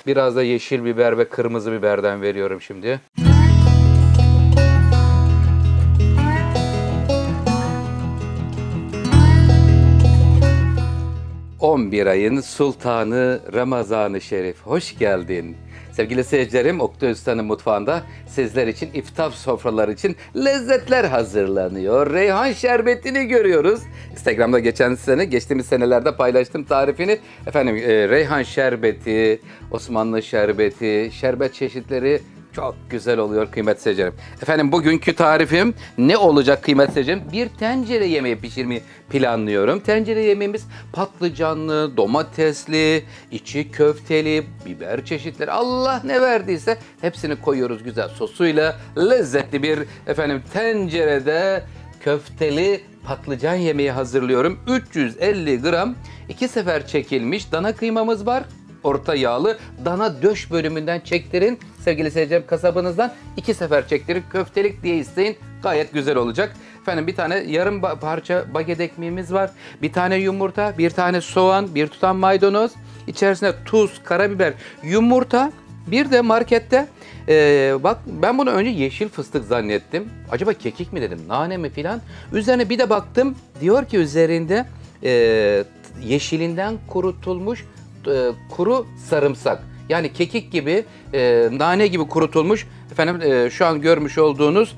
Biraz da yeşil biber ve kırmızı biberden veriyorum şimdi. 11 ayın sultanı Ramazan-ı Şerif. Hoş geldin. Sevgili seyircilerim, Oktay Usta'nın mutfağında sizler için iftar sofraları için lezzetler hazırlanıyor. Reyhan şerbetini görüyoruz. Instagram'da geçtiğimiz senelerde paylaştım tarifini. Efendim reyhan şerbeti, Osmanlı şerbeti, şerbet çeşitleri çok güzel oluyor kıymetli seyircilerim. Efendim bugünkü tarifim ne olacak kıymetli seyircilerim? Bir tencere yemeği pişirmeyi planlıyorum. Tencere yemeğimiz patlıcanlı, domatesli, içi köfteli, biber çeşitleri. Allah ne verdiyse hepsini koyuyoruz güzel sosuyla. Lezzetli bir tencerede köfteli patlıcan yemeği hazırlıyorum. 350 gram 2 sefer çekilmiş dana kıymamız var. Orta yağlı dana döş bölümünden çektirin. Sevgili seyircilerim, kasabınızdan 2 sefer çektirin. Köftelik diye isteyin. Gayet güzel olacak. Efendim bir tane yarım parça baget ekmeğimiz var. Bir tane yumurta, bir tane soğan, bir tutam maydanoz. İçerisine tuz, karabiber, yumurta. Bir de markette bak ben bunu önce yeşil fıstık zannettim. Acaba kekik mi dedim, nane mi filan. Üzerine bir de baktım. Diyor ki üzerinde yeşilinden kurutulmuş kuru sarımsak. Yani kekik gibi, nane gibi kurutulmuş şu an görmüş olduğunuz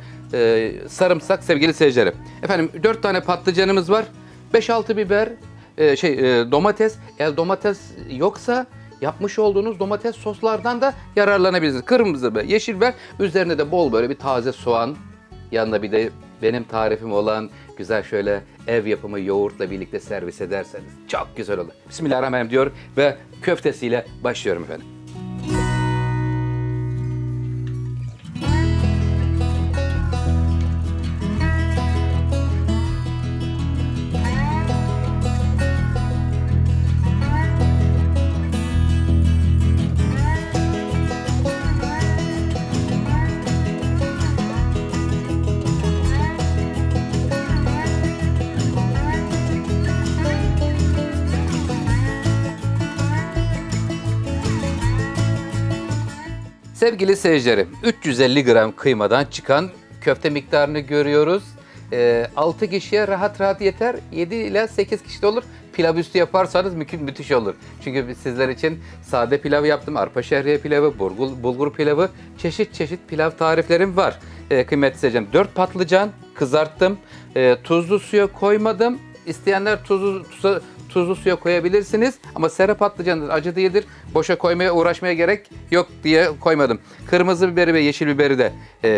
sarımsak sevgili seyircilerim. 4 tane patlıcanımız var. 5-6 biber, domates. Eğer domates yoksa yapmış olduğunuz domates soslardan da yararlanabilirsiniz. Kırmızı biber, yeşil biber, üzerine de bol böyle bir taze soğan. Yanında bir de benim tarifim olan güzel şöyle ev yapımı yoğurtla birlikte servis ederseniz çok güzel olur. Bismillahirrahmanirrahim diyor ve köftesiyle başlıyorum efendim. Sevgili seyircilerim, 350 gram kıymadan çıkan köfte miktarını görüyoruz. 6 kişiye rahat rahat yeter. 7 ile 8 kişi de olur. Pilav üstü yaparsanız müthiş olur. Çünkü sizler için sade pilav yaptım. Arpa şehriye pilavı, bulgur pilavı, çeşit çeşit pilav tariflerim var. Kıymetli seyircilerim, 4 patlıcan kızarttım. Tuzlu suya koymadım. İsteyenler tuzlu suya koyabilirsiniz. Ama sera patlıcanı acı değildir. Boşa koymaya uğraşmaya gerek yok diye koymadım. Kırmızı biberi ve yeşil biberi de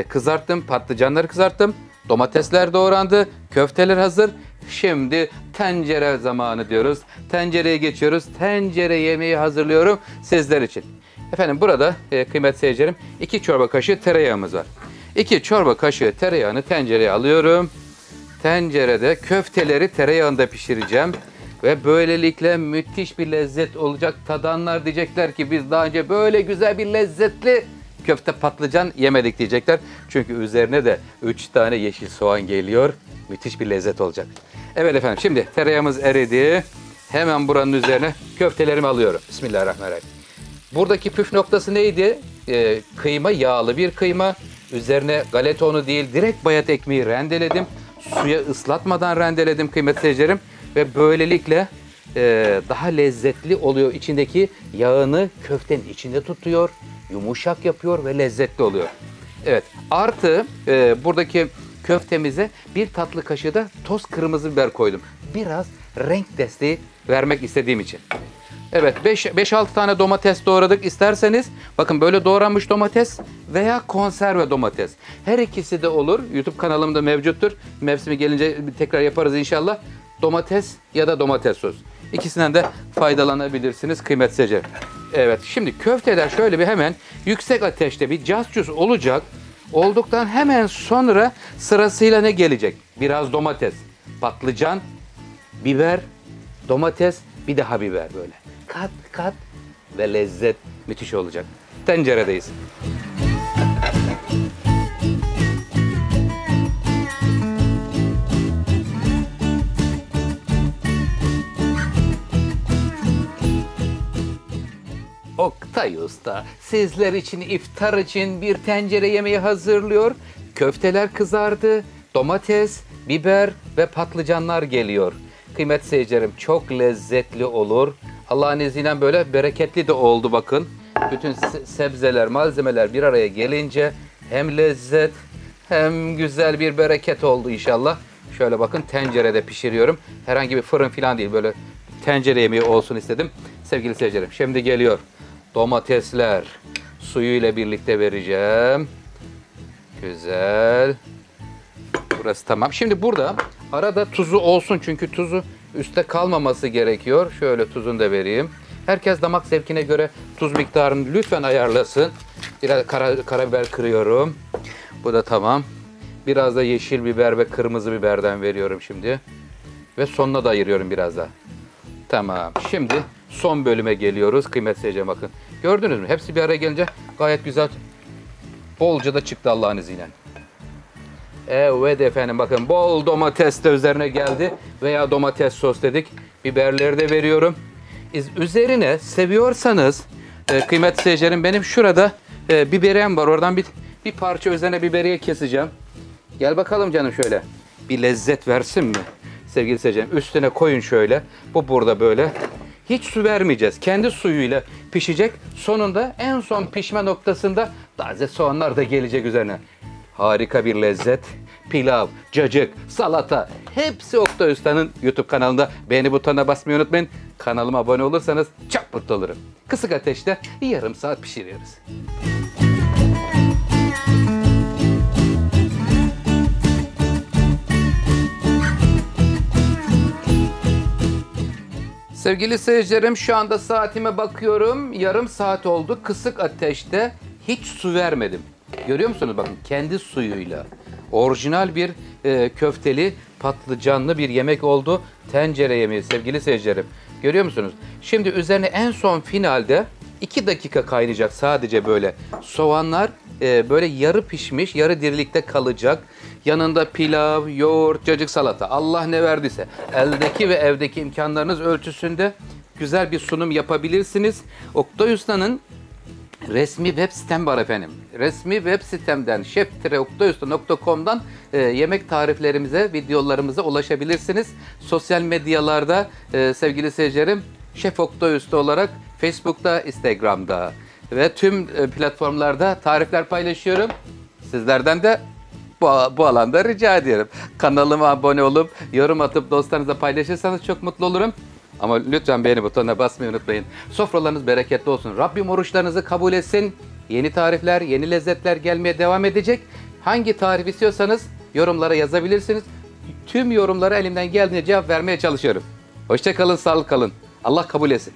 kızarttım. Patlıcanları kızarttım. Domatesler doğrandı. Köfteler hazır. Şimdi tencere zamanı diyoruz. Tencereye geçiyoruz. Tencere yemeği hazırlıyorum sizler için. Efendim burada kıymetli seyircilerim 2 çorba kaşığı tereyağımız var. 2 çorba kaşığı tereyağını tencereye alıyorum. Tencerede köfteleri tereyağında pişireceğim. Ve böylelikle müthiş bir lezzet olacak. Tadanlar diyecekler ki biz daha önce böyle güzel bir lezzetli köfte patlıcan yemedik diyecekler. Çünkü üzerine de 3 tane yeşil soğan geliyor. Müthiş bir lezzet olacak. Evet efendim, şimdi tereyağımız eridi. Hemen buranın üzerine köftelerimi alıyorum. Bismillahirrahmanirrahim. Buradaki püf noktası neydi? Kıyma yağlı bir kıyma. Üzerine galeta unu değil, direkt bayat ekmeği rendeledim. Suya ıslatmadan rendeledim kıymetli seyircilerim. Ve böylelikle daha lezzetli oluyor. İçindeki yağını köftenin içinde tutuyor. Yumuşak yapıyor ve lezzetli oluyor. Evet. Artı buradaki köftemize 1 tatlı kaşığı da toz kırmızı biber koydum. Biraz renk desteği vermek istediğim için. Evet, 5-6 tane domates doğradık. İsterseniz bakın böyle doğranmış domates veya konserve domates. Her ikisi de olur. YouTube kanalımda mevcuttur. Mevsimi gelince tekrar yaparız inşallah. Domates ya da domates sos. İkisinden de faydalanabilirsiniz kıymetli seyirciler. Evet, şimdi köfteler şöyle bir hemen yüksek ateşte bir cus olacak. Olduktan hemen sonra sırasıyla ne gelecek? Biraz domates, patlıcan, biber, domates, bir daha biber böyle. Kat kat ve lezzet müthiş olacak. Tenceredeyiz. Oktay Usta sizler için iftar için bir tencere yemeği hazırlıyor. Köfteler kızardı, domates, biber ve patlıcanlar geliyor. Kıymetli seyircilerim çok lezzetli olur. Allah'ın izniyle böyle bereketli de oldu bakın. Bütün sebzeler, malzemeler bir araya gelince hem lezzet hem güzel bir bereket oldu inşallah. Şöyle bakın tencerede pişiriyorum. Herhangi bir fırın falan değil, böyle tencere yemeği olsun istedim. Sevgili seyircilerim şimdi geliyor. Domatesler suyuyla birlikte vereceğim. Güzel. Burası tamam. Şimdi burada arada tuzu olsun çünkü tuzu üstte kalmaması gerekiyor. Şöyle tuzunu da vereyim. Herkes damak zevkine göre tuz miktarını lütfen ayarlasın. Biraz karabiber kırıyorum. Bu da tamam. Biraz da yeşil biber ve kırmızı biberden veriyorum şimdi. Ve sonuna da ayırıyorum biraz da. Tamam. Şimdi son bölüme geliyoruz. Kıymetli seyirciler bakın. Gördünüz mü? Hepsi bir araya gelince gayet güzel. Bolca da çıktı Allah'ın izniyle. Evet efendim bakın bol domates de üzerine geldi. Veya domates sos dedik. Biberleri de veriyorum. Üzerine seviyorsanız kıymetli seyircilerim benim şurada biberiyem var. Oradan bir parça üzerine biberiye keseceğim. Gel bakalım canım şöyle. Bir lezzet versin mi? Sevgili seyircilerim üstüne koyun şöyle. Bu burada böyle. Hiç su vermeyeceğiz. Kendi suyuyla pişecek. Sonunda en son pişme noktasında taze soğanlar da gelecek üzerine. Harika bir lezzet. Pilav, cacık, salata hepsi Oktay Usta'nın YouTube kanalında. Beğeni butonuna basmayı unutmayın. Kanalıma abone olursanız çok mutlu olurum. Kısık ateşte yarım saat pişiriyoruz. Sevgili seyircilerim şu anda saatime bakıyorum. Yarım saat oldu. Kısık ateşte hiç su vermedim. Görüyor musunuz? Bakın kendi suyuyla. Orijinal bir köfteli, patlıcanlı bir yemek oldu. Tencere yemeği sevgili seyircilerim. Görüyor musunuz? Şimdi üzerine en son finalde 2 dakika kaynayacak sadece böyle. Soğanlar böyle yarı pişmiş, yarı dirilikte kalacak. Yanında pilav, yoğurt, cacık, salata. Allah ne verdiyse. Eldeki ve evdeki imkanlarınız ölçüsünde güzel bir sunum yapabilirsiniz. Oktay Usta'nın resmi web sitem var efendim. Resmi web sitemden chef-oktayusta.com'dan yemek tariflerimize, videolarımıza ulaşabilirsiniz. Sosyal medyalarda sevgili seyircilerim Şef Oktay Usta olarak Facebook'ta, Instagram'da ve tüm platformlarda tarifler paylaşıyorum. Sizlerden de bu alanda rica ediyorum. Kanalıma abone olup yorum atıp dostlarınızla paylaşırsanız çok mutlu olurum. Ama lütfen beğeni butonuna basmayı unutmayın. Sofralarınız bereketli olsun. Rabbim oruçlarınızı kabul etsin. Yeni tarifler, yeni lezzetler gelmeye devam edecek. Hangi tarif istiyorsanız yorumlara yazabilirsiniz. Tüm yorumlara elimden geldiğince cevap vermeye çalışıyorum. Hoşça kalın, sağlıklı kalın. Allah kabul etsin.